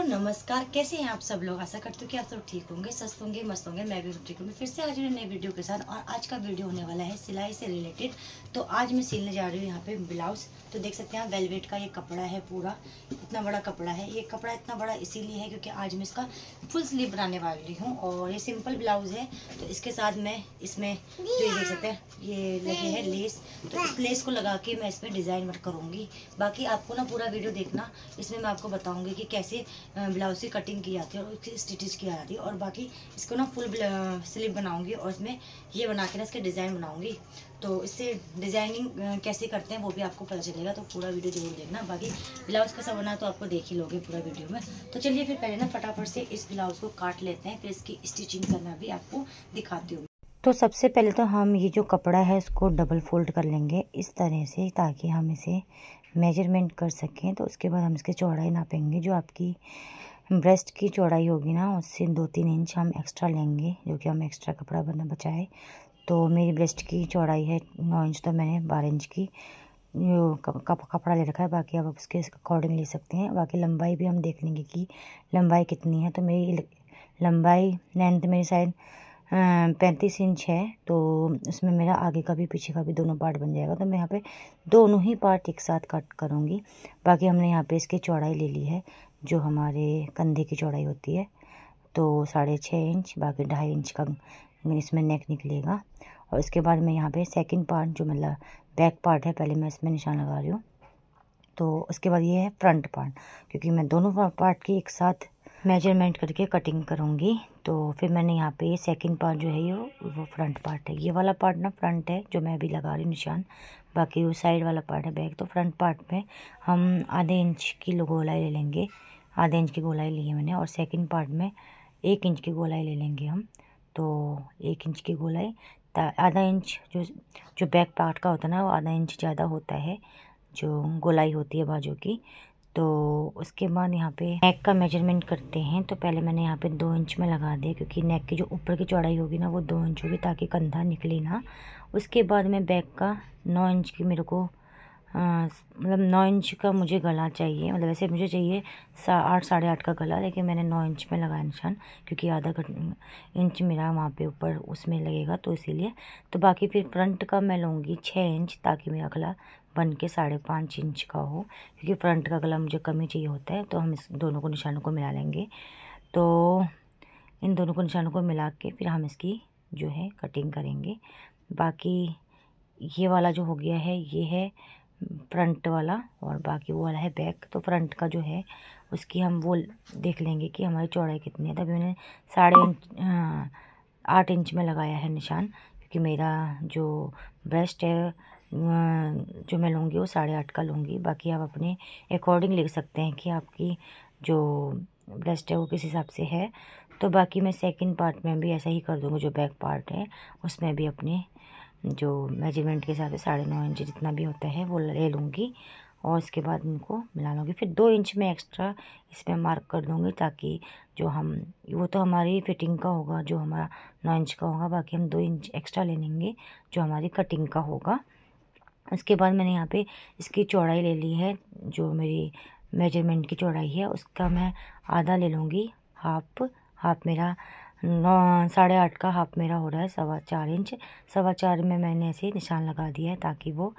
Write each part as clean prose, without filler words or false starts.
नमस्कार। कैसे हैं आप सब लोग? आशा करती हूँ कि आप सब ठीक होंगे, स्वस्थ होंगे, मस्त होंगे। मैं भी ठीक हूँ। फिर से आज मैं नई वीडियो के साथ, और आज का वीडियो होने वाला है सिलाई से रिलेटेड। तो आज मैं सिलने जा रही हूँ यहाँ पे ब्लाउज। तो देख सकते हैं वेलवेट का ये कपड़ा है, पूरा इतना बड़ा कपड़ा है। ये कपड़ा इतना बड़ा इसीलिए है क्योंकि आज मैं इसका फुल स्लीव बनाने वाली हूँ। और ये सिंपल ब्लाउज है, तो इसके साथ मैं इसमें जो ये देख सकते हैं ये लगे है लेस। तो इस लेस को लगा के मैं इसमें डिज़ाइन वर्क करूँगी। बाकी आपको ना पूरा वीडियो देखना, इसमें मैं आपको बताऊँगी कि कैसे ब्लाउज की कटिंग की जाती है और उसकी स्टिचिज की जाती है। और बाकी इसको ना फुल स्लीव बनाऊंगी और इसमें ये बना के ना इसके डिज़ाइन बनाऊंगी। तो इससे डिज़ाइनिंग कैसे करते हैं वो भी आपको पता चलेगा। तो पूरा वीडियो जरूर देखना। बाकी ब्लाउज़ कैसा बना तो आपको देख ही लोगे पूरा वीडियो में। तो चलिए फिर पहले ना फटाफट से इस ब्लाउज़ को काट लेते हैं, फिर इसकी स्टिचिंग करना भी आपको दिखाती हूँ। तो सबसे पहले तो हम ये जो कपड़ा है इसको डबल फोल्ड कर लेंगे इस तरह से, ताकि हम इसे मेजरमेंट कर सकें। तो उसके बाद हम इसकी चौड़ाई नापेंगे। जो आपकी ब्रेस्ट की चौड़ाई होगी ना, उससे 2-3 इंच हम एक्स्ट्रा लेंगे, जो कि हम एक्स्ट्रा कपड़ा बचाए। तो मेरी ब्रेस्ट की चौड़ाई है 9 इंच, तो मैंने 12 इंच की जो कपड़ा ले रखा है। बाकी आप उसके अकॉर्डिंग ले सकते हैं। बाकी लंबाई भी हम देख लेंगे कि लंबाई कितनी है। तो मेरी लंबाई लेंथ मेरी शायद 35 इंच है। तो उसमें मेरा आगे का भी पीछे का भी दोनों पार्ट बन जाएगा। तो मैं यहाँ पे दोनों ही पार्ट एक साथ कट करूँगी। बाकी हमने यहाँ पे इसकी चौड़ाई ले ली है जो हमारे कंधे की चौड़ाई होती है, तो 6.5 इंच। बाकी 2.5 इंच का इसमें नेक निकलेगा। और इसके बाद मैं यहाँ पे सेकंड पार्ट जो मतलब बैक पार्ट है, पहले मैं इसमें निशान लगा रही हूँ। तो उसके बाद ये है फ्रंट पार्ट, क्योंकि मैं दोनों पार्ट की एक साथ मेजरमेंट करके कटिंग करूँगी। तो फिर मैंने यहाँ पे सेकंड पार्ट जो है ये वो फ्रंट पार्ट है। ये वाला पार्ट ना फ्रंट है जो मैं अभी लगा रही हूँ निशान। बाकी वो साइड वाला पार्ट है बैक। तो फ्रंट पार्ट में हम आधे इंच की गोलाई ले लेंगे। आधे इंच की गोलाई ली है मैंने। और सेकंड पार्ट में 1 इंच की गोलाई ले लेंगे हम। तो 1 इंच की गोलाई, आधा इंच जो बैक पार्ट का होता है ना, वो आधा इंच ज़्यादा होता है जो गोलाई होती है बाजू की। तो उसके बाद यहाँ पे नेक का मेजरमेंट करते हैं। तो पहले मैंने यहाँ पे 2 इंच में लगा दिया, क्योंकि नेक की जो ऊपर की चौड़ाई होगी ना वो 2 इंच होगी, ताकि कंधा निकले ना। उसके बाद मैं बैक का 9 इंच की मेरे को मतलब 9 इंच का मुझे गला चाहिए। मतलब वैसे मुझे चाहिए 8 साढ़े 8 का गला, लेकिन मैंने 9 इंच में लगाया निशान, क्योंकि आधा इंच मेरा वहाँ पे ऊपर उसमें लगेगा, तो इसीलिए। तो बाकी फिर फ्रंट का मैं लूँगी 6 इंच, ताकि मेरा गला बन के 5.5 इंच का हो, क्योंकि फ्रंट का गला मुझे कम ही चाहिए होता है। तो हम इस दोनों को निशानों को मिला लेंगे। तो इन दोनों को निशानों को मिला के फिर हम इसकी जो है कटिंग करेंगे। बाकी ये वाला जो हो गया है ये है फ्रंट वाला, और बाकी वो वाला है बैक। तो फ्रंट का जो है उसकी हम वो देख लेंगे कि हमारी चौड़ाई कितनी है। तभी मैंने 8 इंच में लगाया है निशान, क्योंकि मेरा जो ब्रेस्ट है जो मैं लूँगी वो 8.5 का लूँगी। बाकी आप अपने अकॉर्डिंग लिख सकते हैं कि आपकी जो ब्रेस्ट है वो किस हिसाब से है। तो बाकी मैं सेकंड पार्ट में भी ऐसा ही कर दूँगी। जो बैक पार्ट है उसमें भी अपने जो मेजरमेंट के हिसाब से 9.5 इंच जितना भी होता है वो ले लूँगी। और उसके बाद इनको मिला लूँगी। फिर 2 इंच में एक्स्ट्रा इसमें मार्क कर दूँगी, ताकि जो हम वो तो हमारी फिटिंग का होगा जो हमारा 9 इंच का होगा। बाकी हम 2 इंच एक्स्ट्रा ले लेंगे जो हमारी कटिंग का होगा। उसके बाद मैंने यहाँ पे इसकी चौड़ाई ले ली है, जो मेरी मेजरमेंट की चौड़ाई है उसका मैं आधा ले लूँगी। हाफ मेरा 8.5 का हाफ मेरा हो रहा है 4.25 इंच। 4.25 में मैंने ऐसे निशान लगा दिया है, ताकि वो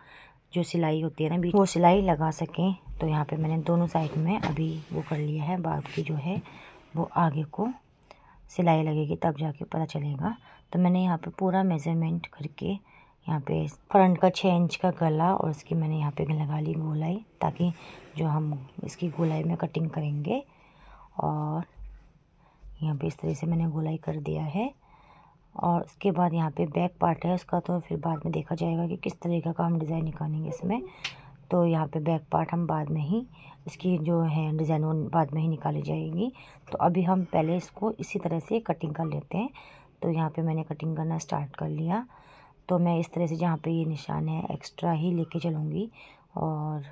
जो सिलाई होती है ना बीच वो सिलाई लगा सकें। तो यहाँ पे मैंने दोनों साइड में अभी वो कर लिया है। बाकी जो है वो आगे को सिलाई लगेगी तब जाके पता चलेगा। तो मैंने यहाँ पे पूरा मेज़रमेंट करके यहाँ पे फ्रंट का 6 इंच का गला, और इसकी मैंने यहाँ पे लगा ली गोलाई, ताकि जो हम इसकी गोलाई में कटिंग करेंगे। और यहाँ पे इस तरह से मैंने गोलाई कर दिया है। और उसके बाद यहाँ पे बैक पार्ट है उसका, तो फिर बाद में देखा जाएगा कि किस तरीके का हम डिज़ाइन निकालेंगे इसमें। तो यहाँ पे बैक पार्ट हम बाद में ही इसकी जो है डिज़ाइन वो बाद में ही निकाली जाएगी। तो अभी हम पहले इसको इसी तरह से कटिंग कर लेते हैं। तो यहाँ पे मैंने कटिंग करना स्टार्ट कर लिया। तो मैं इस तरह से जहाँ पे ये निशान है एक्स्ट्रा ही लेके चलूँगी। और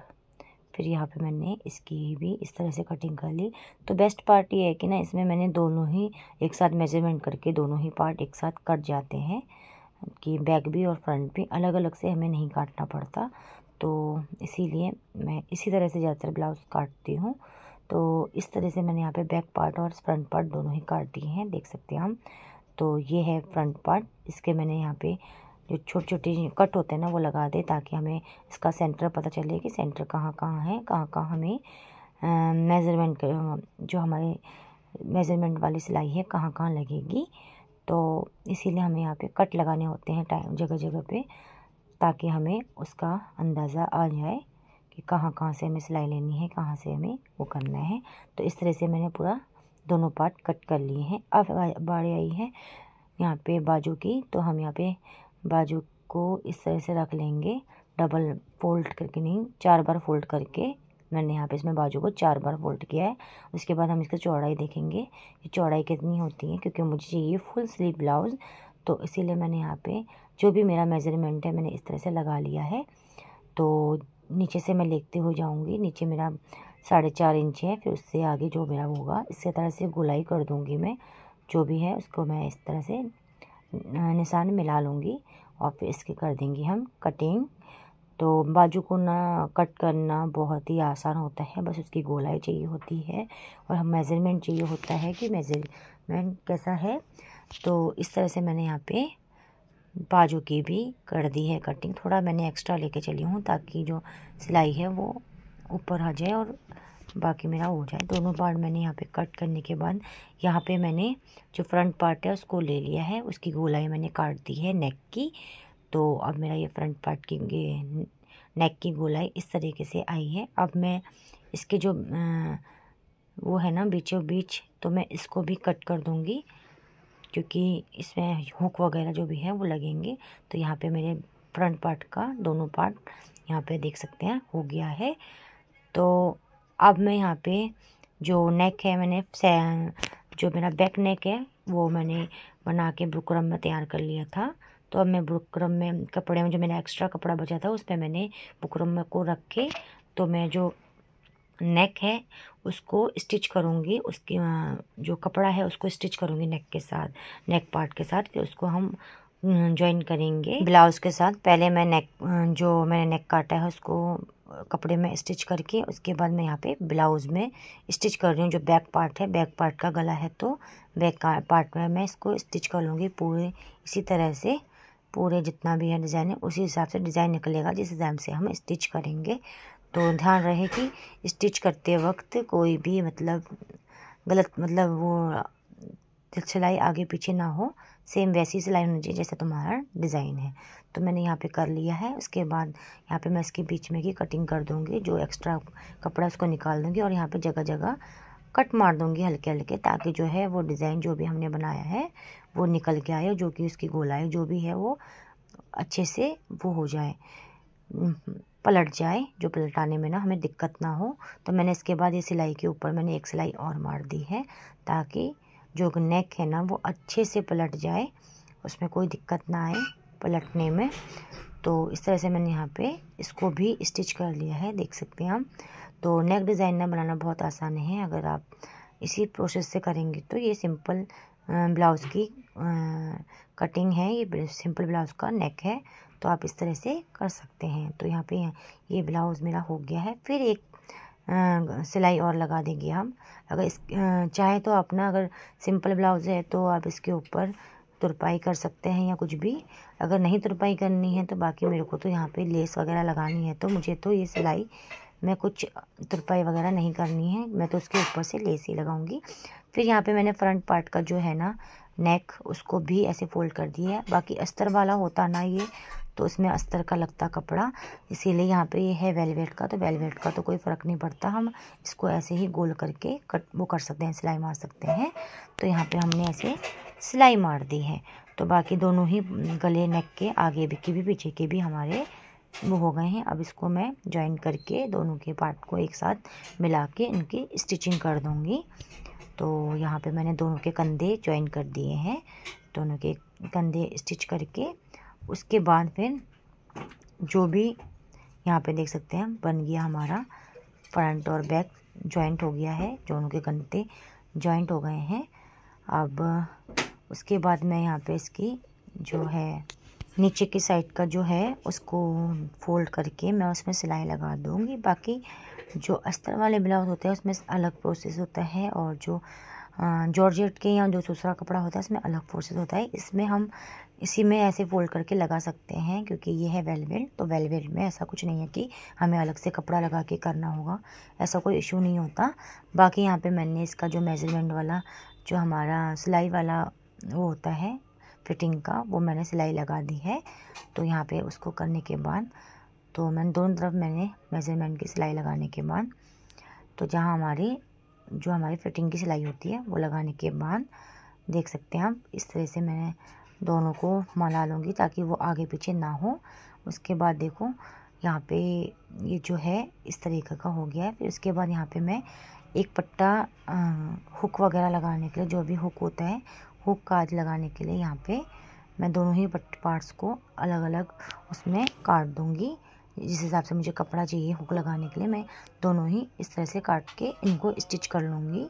फिर यहाँ पे मैंने इसकी भी इस तरह से कटिंग कर ली। तो बेस्ट पार्ट ये है कि ना इसमें मैंने दोनों ही एक साथ मेजरमेंट करके दोनों ही पार्ट एक साथ कट जाते हैं, कि बैक भी और फ्रंट भी अलग अलग से हमें नहीं काटना पड़ता। तो इसीलिए मैं इसी तरह से ज़्यादातर ब्लाउज़ काटती हूँ। तो इस तरह से मैंने यहाँ पे बैक पार्ट और फ्रंट पार्ट दोनों ही काट दिए हैं, देख सकते हैं हम। तो ये है फ्रंट पार्ट, इसके मैंने यहाँ पे जो छोटे छोटे कट होते हैं ना वो लगा दे, ताकि हमें इसका सेंटर पता चले कि सेंटर कहाँ कहाँ है, कहाँ कहाँ हमें मेज़रमेंट जो हमारे मेज़रमेंट वाली सिलाई है कहाँ कहाँ लगेगी। तो इसीलिए हमें यहाँ पे कट लगाने होते हैं टाइम जगह जगह पे, ताकि हमें उसका अंदाज़ा आ जाए कि कहाँ कहाँ से हमें सिलाई लेनी है, कहाँ से हमें वो करना है। तो इस तरह से मैंने पूरा दोनों पार्ट कट कर लिए हैं। अब बारी आई है यहाँ पे बाजू की, तो हम यहाँ पे बाजू को इस तरह से रख लेंगे, डबल फोल्ड करके नहीं, 4 बार फोल्ड करके मैंने यहाँ पे इसमें बाजू को 4 बार फोल्ड किया है। उसके बाद हम इसकी चौड़ाई देखेंगे कि चौड़ाई कितनी होती है, क्योंकि मुझे चाहिए फुल स्लीव ब्लाउज़। तो इसीलिए मैंने यहाँ पे जो भी मेरा मेज़रमेंट है मैंने इस तरह से लगा लिया है। तो नीचे से मैं लेते हुए जाऊँगी, नीचे मेरा 4.5 इंच है, फिर उससे आगे जो मेरा होगा इसी तरह से गोलाई कर दूँगी मैं, जो भी है उसको मैं इस तरह से निशान मिला लूँगी और फिर इसकी कर देंगे हम कटिंग। तो बाजू को ना कट करना बहुत ही आसान होता है, बस उसकी गोलाई चाहिए होती है और हम मेज़रमेंट चाहिए होता है कि मेज़रमेंट कैसा है। तो इस तरह से मैंने यहाँ पे बाजू की भी कर दी है कटिंग। थोड़ा मैंने एक्स्ट्रा लेके चली हूँ ताकि जो सिलाई है वो ऊपर आ जाए और बाकी मेरा हो जाए। दोनों पार्ट मैंने यहाँ पे कट करने के बाद यहाँ पे मैंने जो फ्रंट पार्ट है उसको ले लिया है, उसकी गोलाई मैंने काट दी है नेक की। तो अब मेरा ये फ्रंट पार्ट की नेक की गोलाई इस तरीके से आई है। अब मैं इसके जो वो है ना बीचों बीच, तो मैं इसको भी कट कर दूँगी, क्योंकि इसमें हुक वगैरह जो भी है वो लगेंगे। तो यहाँ पे मेरे फ्रंट पार्ट का दोनों पार्ट यहाँ पे देख सकते हैं हो गया है। तो अब मैं यहाँ पे जो नेक है, मैंने जो मेरा बैक नेक है वो मैंने बना के बुकरम में तैयार कर लिया था। तो अब मैं बुकरम में कपड़े में जो मैंने एक्स्ट्रा कपड़ा बचा था उस पर मैंने बुकरम में को रख के, तो मैं जो नेक है उसको स्टिच करूँगी, उसकी जो कपड़ा है उसको स्टिच करूँगी नेक के साथ, नेक पार्ट के साथ। फिर उसको हम जॉइन करेंगे ब्लाउज़ के साथ। पहले मैं नेक जो मैंने नेक काटा है उसको कपड़े में स्टिच करके, उसके बाद मैं यहाँ पे ब्लाउज़ में स्टिच कर रही हूँ। जो बैक पार्ट है, बैक पार्ट का गला है, तो बैक पार्ट में मैं इसको स्टिच कर लूँगी पूरे इसी तरह से। पूरे जितना भी है डिज़ाइन है उसी हिसाब से डिज़ाइन निकलेगा जिस हिसाब से हम स्टिच करेंगे। तो ध्यान रहे कि स्टिच करते वक्त कोई भी मतलब गलत वो सिलाई आगे पीछे ना हो, सेम वैसी सिलाई होनी चाहिए जैसे तुम्हारा डिज़ाइन है। तो मैंने यहाँ पे कर लिया है। उसके बाद यहाँ पे मैं इसके बीच में की कटिंग कर दूँगी, जो एक्स्ट्रा कपड़ा उसको निकाल दूँगी और यहाँ पे जगह जगह कट मार दूँगी हल्के हल्के, ताकि जो है वो डिज़ाइन जो भी हमने बनाया है वो निकल के आए, जो कि उसकी गोलाई जो भी है वो अच्छे से वो हो जाए, पलट जाए, जो पलटाने में ना हमें दिक्कत ना हो। तो मैंने इसके बाद ये सिलाई के ऊपर मैंने एक सिलाई और मार दी है, ताकि जो नेक है ना वो अच्छे से पलट जाए, उसमें कोई दिक्कत ना आए पलटने में। तो इस तरह से मैंने यहाँ पे इसको भी स्टिच कर लिया है, देख सकते हैं हम। तो नेक डिज़ाइन ना बनाना बहुत आसान है, अगर आप इसी प्रोसेस से करेंगे तो ये सिंपल ब्लाउज़ की कटिंग है, ये सिंपल ब्लाउज़ का नेक है, तो आप इस तरह से कर सकते हैं। तो यहाँ पे ये ब्लाउज़ मेरा हो गया है। फिर एक सिलाई और लगा देंगे हम। अगर इस चाहे तो अपना अगर सिंपल ब्लाउज़ है तो आप इसके ऊपर तुरपाई कर सकते हैं या कुछ भी। अगर नहीं तुरपाई करनी है तो बाकी मेरे को तो यहाँ पे लेस वगैरह लगानी है, तो मुझे तो ये सिलाई में कुछ तुरपाई वगैरह नहीं करनी है, मैं तो उसके ऊपर से लेस ही लगाऊंगी। फिर यहाँ पे मैंने फ्रंट पार्ट का जो है ना नेक, उसको भी ऐसे फोल्ड कर दिया है। बाकी अस्तर वाला होता ना ये, तो उसमें अस्तर का लगता कपड़ा, इसीलिए यहाँ पे ये है वेलवेट का, तो वेलवेट का तो कोई फ़र्क नहीं पड़ता, हम इसको ऐसे ही गोल करके वो कर सकते हैं, सिलाई मार सकते हैं। तो यहाँ पे हमने ऐसे सिलाई मार दी है। तो बाकी दोनों ही गले नेक के आगे की भी पीछे के भी हमारे वो हो गए हैं। अब इसको मैं जॉइन करके दोनों के पार्ट को एक साथ मिला के इनकी स्टिचिंग कर दूँगी। तो यहाँ पे मैंने दोनों के कंधे जॉइन कर दिए हैं, दोनों के कंधे स्टिच करके उसके बाद फिर जो भी यहाँ पे देख सकते हैं बन गया हमारा फ्रंट और बैक जॉइंट हो गया है, दोनों के कंधे जॉइंट हो गए हैं। अब उसके बाद मैं यहाँ पे इसकी जो है नीचे की साइड का जो है उसको फोल्ड करके मैं उसमें सिलाई लगा दूँगी। बाकी जो अस्तर वाले ब्लाउज होते हैं उसमें अलग प्रोसेस होता है, और जो जॉर्जेट के या जो दूसरा कपड़ा होता है उसमें अलग प्रोसेस होता है। इसमें हम इसी में ऐसे फोल्ड करके लगा सकते हैं, क्योंकि ये है वेलवेट। तो वेलवेट में ऐसा कुछ नहीं है कि हमें अलग से कपड़ा लगा के करना होगा, ऐसा कोई इशू नहीं होता। बाकी यहाँ पे मैंने इसका जो मेज़रमेंट वाला जो हमारा सिलाई वाला वो होता है फिटिंग का, वो मैंने सिलाई लगा दी है। तो यहाँ पे उसको करने के बाद तो मैंने दोनों तरफ मैंने मेज़रमेंट की सिलाई लगाने के बाद, तो जहाँ हमारी फिटिंग की सिलाई होती है वो लगाने के बाद देख सकते हैं आप, इस तरह से मैंने दोनों को मिला लूँगी ताकि वो आगे पीछे ना हो। उसके बाद देखो यहाँ पे ये जो है इस तरीके का हो गया है। फिर उसके बाद यहाँ पे मैं एक पट्टा हुक वगैरह लगाने के लिए, जो भी हुक होता है हुक काज लगाने के लिए, यहाँ पे मैं दोनों ही पार्ट्स को अलग अलग उसमें काट दूँगी। जिस हिसाब से मुझे कपड़ा चाहिए हुक लगाने के लिए, मैं दोनों ही इस तरह से काट के इनको स्टिच कर लूँगी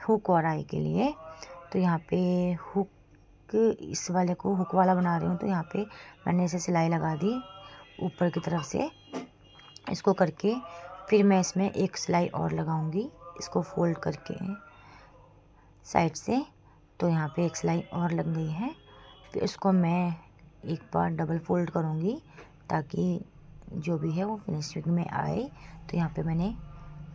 हुक और आई के लिए। तो यहाँ पे हुक, इस वाले को हुक वाला बना रही हूँ, तो यहाँ पे मैंने इसे सिलाई लगा दी ऊपर की तरफ से। इसको करके फिर मैं इसमें एक सिलाई और लगाऊंगी, इसको फोल्ड करके साइड से। तो यहाँ पे एक सिलाई और लग गई है। फिर इसको मैं एक बार डबल फोल्ड करूँगी ताकि जो भी है वो फिनिशिंग में आए। तो यहाँ पे मैंने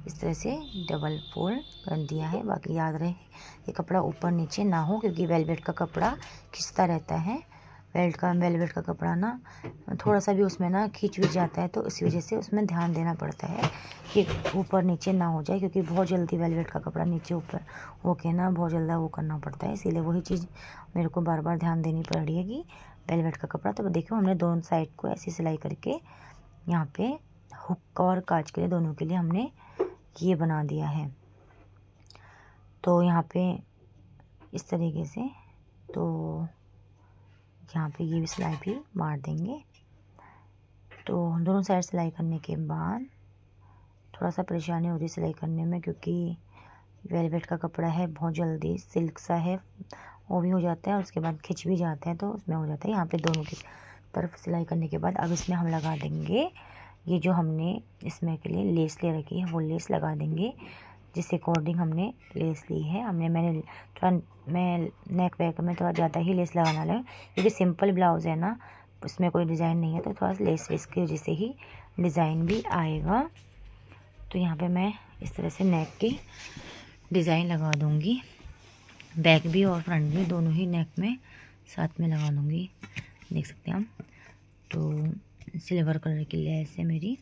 इस तरह से डबल फोल्ड कर दिया है। बाकी याद रहे ये कपड़ा ऊपर नीचे ना हो, क्योंकि वेलवेट का कपड़ा खिंचता रहता है। वेलवेट का कपड़ा ना थोड़ा सा भी उसमें ना खींच भी जाता है, तो इसी वजह से उसमें ध्यान देना पड़ता है कि ऊपर नीचे ना हो जाए, क्योंकि बहुत जल्दी वेलवेट का कपड़ा नीचे ऊपर होके ना बहुत जल्दी वो करना पड़ता है। इसीलिए वही चीज़ मेरे को बार बार ध्यान देनी पड़ रही है कि वेलवेट का कपड़ा। तो देखो हमने दोनों साइड को ऐसी सिलाई करके यहाँ पे हुक और काज के लिए दोनों के लिए हमने ये बना दिया है। तो यहाँ पे इस तरीके से तो यहाँ पे ये भी सिलाई भी मार देंगे। तो दोनों साइड सिलाई करने के बाद थोड़ा सा परेशानी होती है सिलाई करने में, क्योंकि वेलवेट का कपड़ा है, बहुत जल्दी सिल्क सा है, वो भी हो जाता है, उसके बाद खिंच भी जाते हैं, तो उसमें हो जाता है। यहाँ पे दोनों की तरफ सिलाई करने के बाद अब इसमें हम लगा देंगे ये जो हमने इसमें के लिए लेस ले रखी है, वो लेस लगा देंगे जिस अकॉर्डिंग हमने लेस ली है। मैंने थोड़ा मैं नेक वेक में थोड़ा ज़्यादा ही लेस लगाना लगा, क्योंकि सिंपल ब्लाउज़ है ना, उसमें कोई डिज़ाइन नहीं है, तो थोड़ा सा लेस वेस की वजह से ही डिज़ाइन भी आएगा। तो यहाँ पे मैं इस तरह से नेक की डिज़ाइन लगा दूँगी, बैक भी और फ्रंट भी दोनों ही नेक में साथ में लगा दूँगी, देख सकते हैं हम। तो सिल्वर कलर की लेस है मेरी।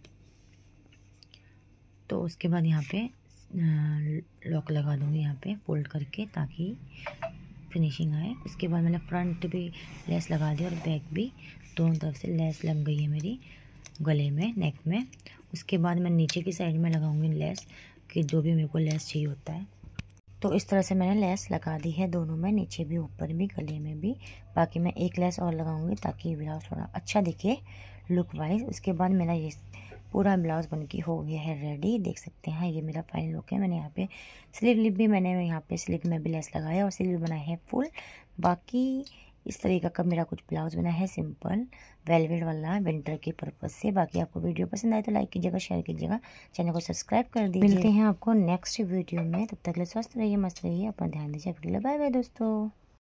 तो उसके बाद यहाँ पे लॉक लगा दूँगी यहाँ पे फोल्ड करके, ताकि फिनिशिंग आए। उसके बाद मैंने फ्रंट भी लेस लगा दी और बैक भी, दोनों तरफ से लेस लग गई है मेरी गले में, नेक में। उसके बाद मैं नीचे की साइड में लगाऊंगी लेस, कि जो भी मेरे को लेस चाहिए होता है। तो इस तरह से मैंने लेस लगा दी है दोनों में, नीचे भी ऊपर भी गले में भी। बाकी मैं एक लेस और लगाऊंगी ताकि ब्लाउज थोड़ा अच्छा दिखे लुक वाइज। उसके बाद मेरा ये पूरा ब्लाउज बनके हो गया है रेडी, देख सकते हैं ये मेरा फाइनल लुक है। मैंने यहाँ पे स्लीव भी मैंने यहाँ पे स्लीव में भी लेस लगाया और स्लीव बनाया है फुल। बाकी इस तरीके का मेरा कुछ ब्लाउज बना है सिंपल वेलवेट वाला विंटर के पर्पज़ से। बाकी आपको वीडियो पसंद आए तो लाइक कीजिएगा, शेयर कीजिएगा, चैनल को सब्सक्राइब कर दीजिए। मिलते हैं आपको नेक्स्ट वीडियो में, तब तक के लिए स्वस्थ रहिए, मस्त रहिए, अपना ध्यान दीजिए। बाय बाय दोस्तों।